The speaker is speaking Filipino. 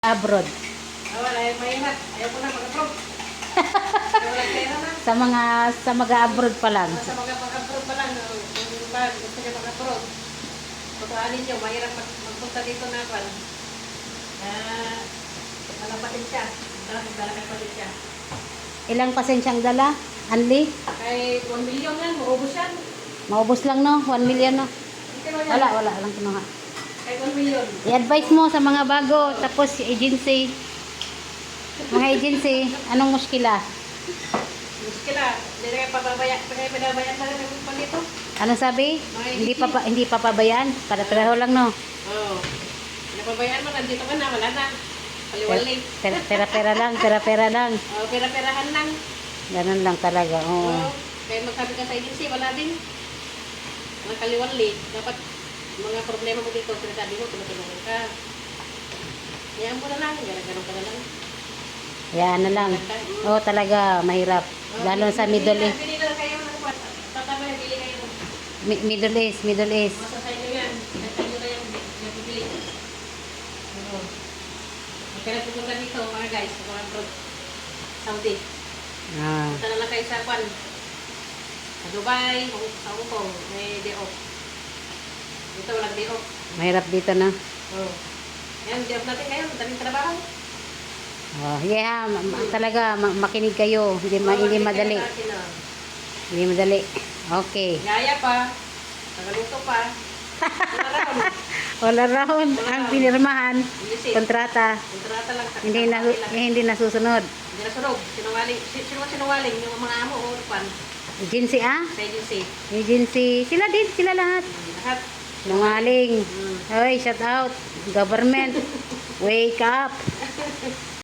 Abroad. Wala, mahirap. Ayaw ko na mag-approve. Wala pera na. Sa mga abroad pa lang. Sa mga mag-approve pa lang, kung ba gusto niya mag-approve. Tutuhanin niyo, mahirap magpunta dito na pan. Walang pasensya. Dala kay pasensya. Ilang pasensyang dala? Anli? Kay 1 million yan, maubos yan. Maubos lang no? 1 million no? Hindi mo yan. Wala lang kinuha. Kay 1 million. I-advise mo sa mga bago, tapos agency. Mga agency, anong muskila? Muskila, hindi na kayo pinabayaan na rin pa dito. Anong sabi? Mga Hindi pa pabayaan? Para-pareho lang no? Oo. Napabayaan mo, nandito ka na, wala na. Paliwali. Pera-pera lang, pera-pera lang. Oo, pera-perahan lang. Ganun lang talaga, oo. Oo. Kaya magsabi ka sa agency, wala din. Walang kaliwali. Dapat mga problema mo dito, sinasabi mo, tumutulungan ka. Kaya mo na lang, gano'n ka na lang. Yan na lang. Oo, talaga, mahirap. Lalo sa Middle East. Bili na kayo ng kwan. Tatabay, bili kayo. Middle East. Masasay nyo yan. Masasay nyo na yung bibili. Oo. Kaya pupunta dito, mga guys, sa mga abroad. Saudi. Ah. Punta na lang kayo sa kwan. Sa Dubai, sa Hong Kong, may day off. Dito walang day off. Mahirap dito na. Oo. Yan, day off natin ngayon. Daming trabaho. Oh, yeah, talaga makinig kayo. Hindi madali. Hindi madali. Okay. Gaya pa. Nagaluto pa. Wala round ang pinirmahan. Hindi Kontrata. kontrata lang. Hindi nasusunod. Hindi nasunod. Sinungaling. Sino sinungaling? Yung mga amo o pan. Agency Sa agency. Agency. Sila lahat. Lahat. Nungaling. Hoy, shout out. Government. Wake up.